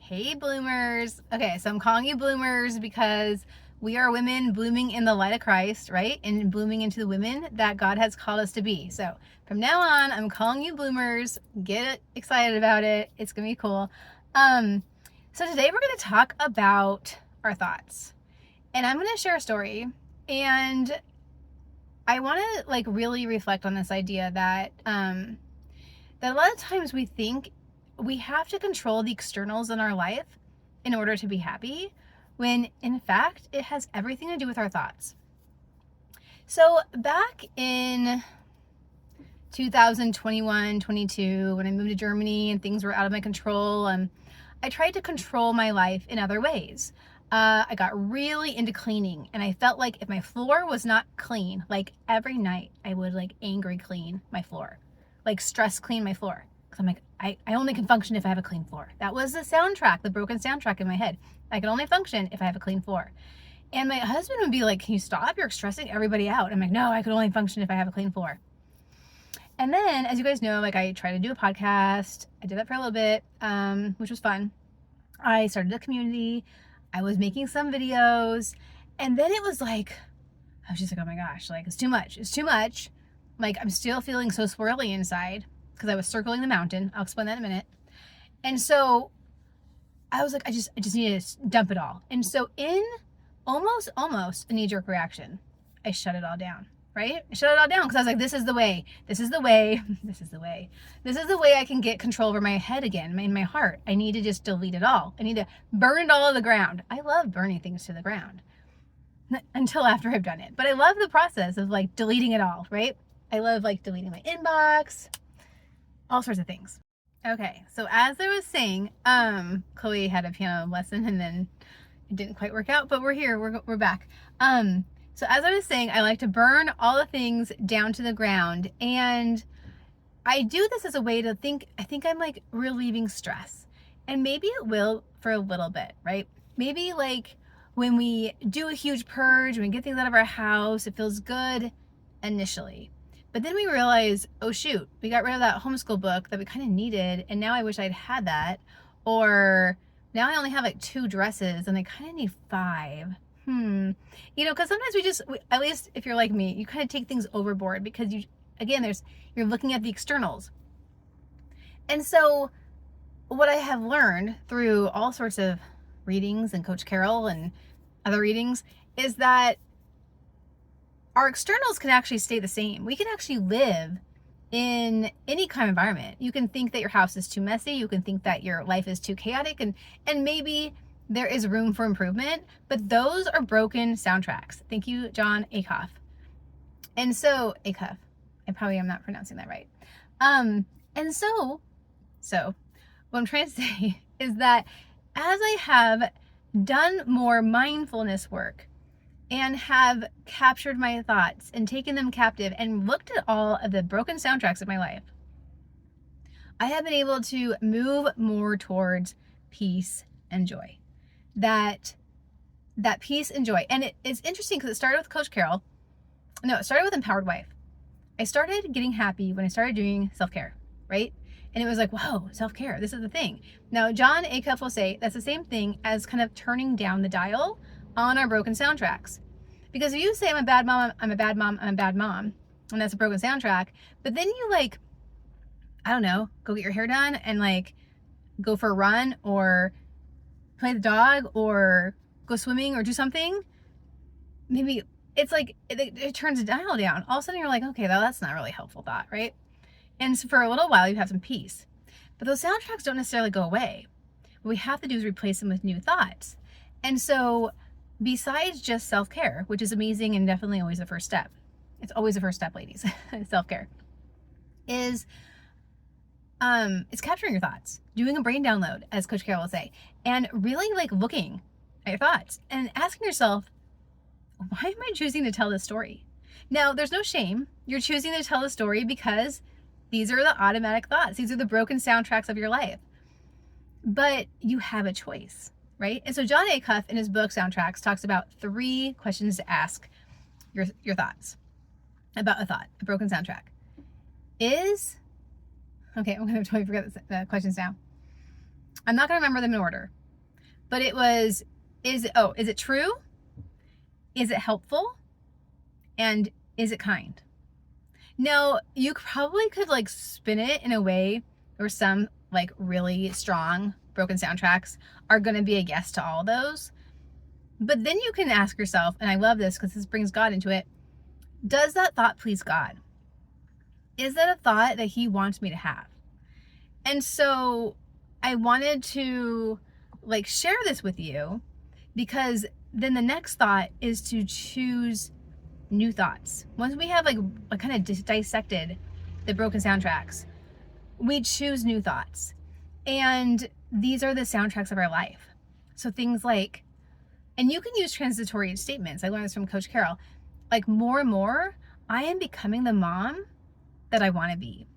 Hey bloomers. Okay, so I'm calling you bloomers because we are women blooming in the light of Christ, right? And blooming into the women that God has called us to be. So from now on, I'm calling you bloomers. Get excited about it. It's gonna be cool. So today we're gonna talk about our thoughts. And I'm gonna share a story. And I wanna really reflect on this idea that that a lot of times we think we have to control the externals in our life in order to be happy, when in fact it has everything to do with our thoughts. So back in 2021, 22, when I moved to Germany and things were out of my control, I tried to control my life in other ways. I got really into cleaning, and I felt like if my floor was not clean, like every night I would angry clean my floor, stress clean my floor. Cause I'm like, I only can function if I have a clean floor. That was the soundtrack, the broken soundtrack in my head. I can only function if I have a clean floor. And my husband would be like, can you stop? You're stressing everybody out. I'm like, no, I can only function if I have a clean floor. And then, as you guys know, I tried to do a podcast. I did that for a little bit, which was fun. I started a community. I was making some videos. And then it was I was just like, oh my gosh, it's too much. It's too much. I'm still feeling so swirly inside because I was circling the mountain. I'll explain that in a minute. And so I was like, I just need to dump it all. And so in almost a knee-jerk reaction, I shut it all down, right? I shut it all down because I was like, this is the way I can get control over my head again, in my heart. I need to just delete it all. I need to burn it all to the ground. I love burning things to the ground until after I've done it. But I love the process of deleting it all, right? I love deleting my inbox, all sorts of things. Okay, so as I was saying, Chloe had a piano lesson and then it didn't quite work out, but we're here, we're back. So as I was saying, I like to burn all the things down to the ground, and I do this as a way to I think I'm relieving stress, and maybe it will for a little bit, right? Maybe when we do a huge purge, when we get things out of our house, it feels good initially. But then we realize, oh shoot, we got rid of that homeschool book that we kind of needed, and now I wish I'd had that. Or now I only have 2 dresses and I kind of need 5. Because sometimes at least if you're like me, you kind of take things overboard because you're looking at the externals. And so what I have learned through all sorts of readings and Coach Carol and other readings is that our externals can actually stay the same. We can actually live in any kind of environment. You can think that your house is too messy. You can think that your life is too chaotic, and maybe there is room for improvement, but those are broken soundtracks. Thank you, John Acuff. And so, Acuff, I probably am not pronouncing that right. And so what I'm trying to say is that as I have done more mindfulness work and have captured my thoughts and taken them captive and looked at all of the broken soundtracks of my life, I have been able to move more towards peace and joy. That peace and joy. And it's interesting because it started with Coach Carol. No, it started with Empowered Wife. I started getting happy when I started doing self-care, right? And it was whoa, self-care, this is the thing. Now, John Acuff will say that's the same thing as kind of turning down the dial on our broken soundtracks. Because if you say, I'm a bad mom, I'm a bad mom, I'm a bad mom, and that's a broken soundtrack, but then you I don't know, go get your hair done and go for a run or play the dog or go swimming or do something, maybe it's it turns the dial down. All of a sudden you're okay, that's not a really helpful thought, right? And so for a little while you have some peace. But those soundtracks don't necessarily go away. What we have to do is replace them with new thoughts. And so besides just self-care, which is amazing and definitely always the first step, it's always the first step, ladies, self-care, is it's capturing your thoughts, doing a brain download, as Coach Carol will say, and really looking at your thoughts and asking yourself, why am I choosing to tell this story? Now, there's no shame. You're choosing to tell a story because these are the automatic thoughts. These are the broken soundtracks of your life. But you have a choice, right? And so John Acuff in his book Soundtracks talks about 3 questions to ask your thoughts about a thought, a broken soundtrack. Okay, I'm going to totally forget the questions now. I'm not going to remember them in order, but it was, is it true? Is it helpful? And is it kind? Now, you probably could like spin it in a way where some like really strong broken soundtracks are going to be a yes to all those. But then you can ask yourself, and I love this because this brings God into it, does that thought please God? Is that a thought that he wants me to have? And so I wanted to like share this with you, because then the next thought is to choose new thoughts. Once we have like kind of dissected the broken soundtracks, we choose new thoughts. And these are the soundtracks of our life. So things like, and you can use transitory statements. I learned this from Coach Carol. Like, more and more, I am becoming the mom that I want to be.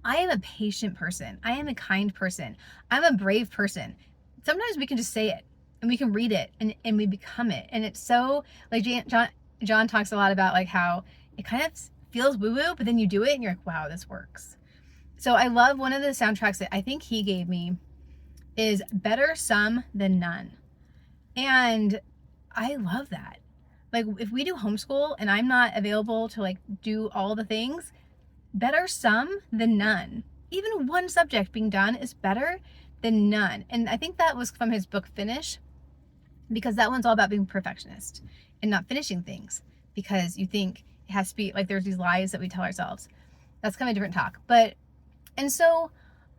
I am a patient person. I am a kind person. I'm a brave person. Sometimes we can just say it and we can read it and we become it. And it's so, like John talks a lot about like how it kind of feels woo-woo, but then you do it and you're like, wow, this works. So I love one of the soundtracks that I think he gave me is Better Some Than None. And I love that. Like, if we do homeschool and I'm not available to like do all the things, better some than none. Even one subject being done is better than none. And I think that was from his book Finish, because that one's all about being perfectionist and not finishing things because you think it has to be like, there's these lies that we tell ourselves. That's kind of a different talk. But, and so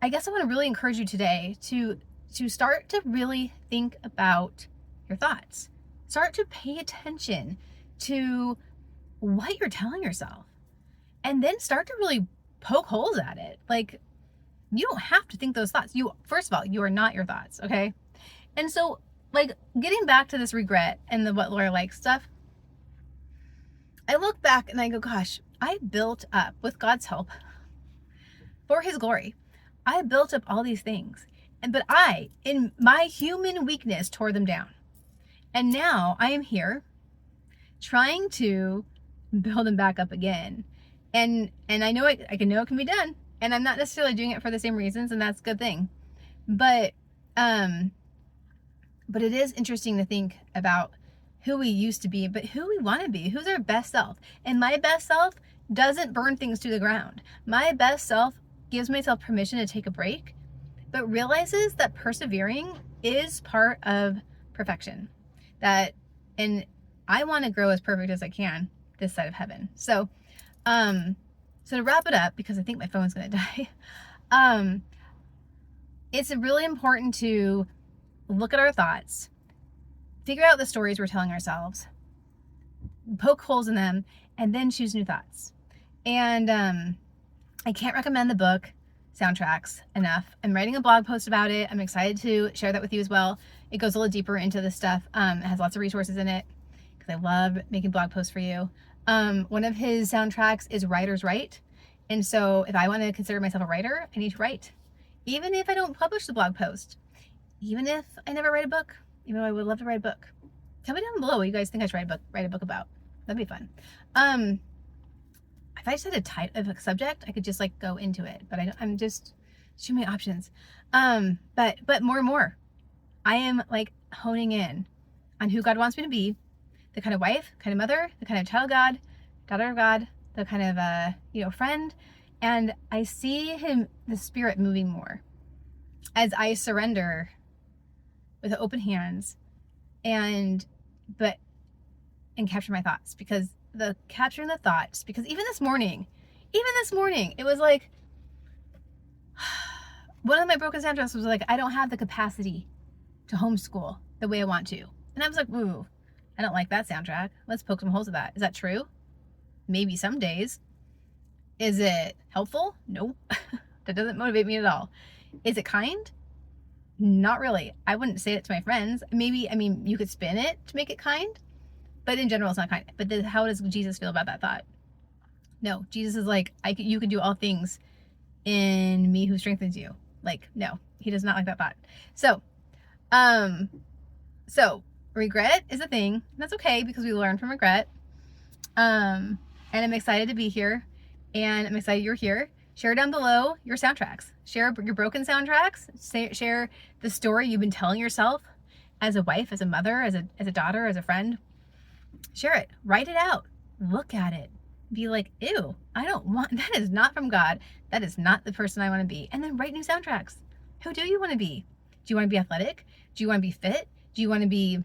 I guess I want to really encourage you today to start to really think about your thoughts. Start to pay attention to what you're telling yourself. And then start to really poke holes at it. Like, you don't have to think those thoughts. First of all, you are not your thoughts, okay? And so, like, getting back to this regret and the what Laura likes stuff, I look back and I go, gosh, I built up, with God's help, for his glory, I built up all these things. But I, in my human weakness, tore them down. And now I am here trying to build them back up again. And I know I know it can be done. And I'm not necessarily doing it for the same reasons, and that's a good thing. But it is interesting to think about who we used to be, but who we want to be, who's our best self. And my best self doesn't burn things to the ground. My best self gives myself permission to take a break, but realizes that persevering is part of perfection. And I want to grow as perfect as I can this side of heaven. So to wrap it up, because I think my phone's going to die, it's really important to look at our thoughts, figure out the stories we're telling ourselves, poke holes in them, and then choose new thoughts. And I can't recommend the book Soundtracks enough. I'm writing a blog post about it. I'm excited to share that with you as well. It goes a little deeper into this stuff. It has lots of resources in it because I love making blog posts for you. One of his soundtracks is Writer's Right. And so if I want to consider myself a writer, I need to write. Even if I don't publish the blog post, even if I never write a book, even though I would love to write a book. Tell me down below what you guys think I should write a book about. That'd be fun. If I just had a type of a subject, I could just like go into it, but I'm just too many options. But more and more, I am like honing in on who God wants me to be, the kind of wife, kind of mother, the kind of child of God, daughter of God, the kind of friend. And I see the Spirit moving more as I surrender with open hands and capture my thoughts, because capturing the thoughts, because even this morning, it was like, one of my broken soundtracks was like, I don't have the capacity to homeschool the way I want to. And I was like, ooh, I don't like that soundtrack. Let's poke some holes at that. Is that true? Maybe some days. Is it helpful? Nope. That doesn't motivate me at all. Is it kind? Not really. I wouldn't say it to my friends. Maybe, you could spin it to make it kind, but in general, it's not kind. But how does Jesus feel about that thought? No, Jesus is like, you can do all things in me who strengthens you. Like, no, he does not like that thought. So regret is a thing. That's okay, because we learn from regret. And I'm excited to be here, and I'm excited you're here. Share down below your soundtracks. Share your broken soundtracks. Share the story you've been telling yourself as a wife, as a mother, as a daughter, as a friend. Share it. Write it out. Look at it. Be like, ew, I don't want, that is not from God. That is not the person I want to be. And then write new soundtracks. Who do you want to be? Do you want to be athletic? Do you want to be fit? Do you want to be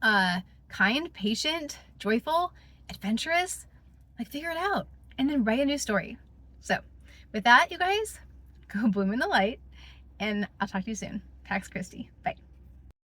kind, patient, joyful, adventurous? Like, figure it out and then write a new story. So with that, you guys, go bloom in the light, and I'll talk to you soon. Pax Christi. Bye.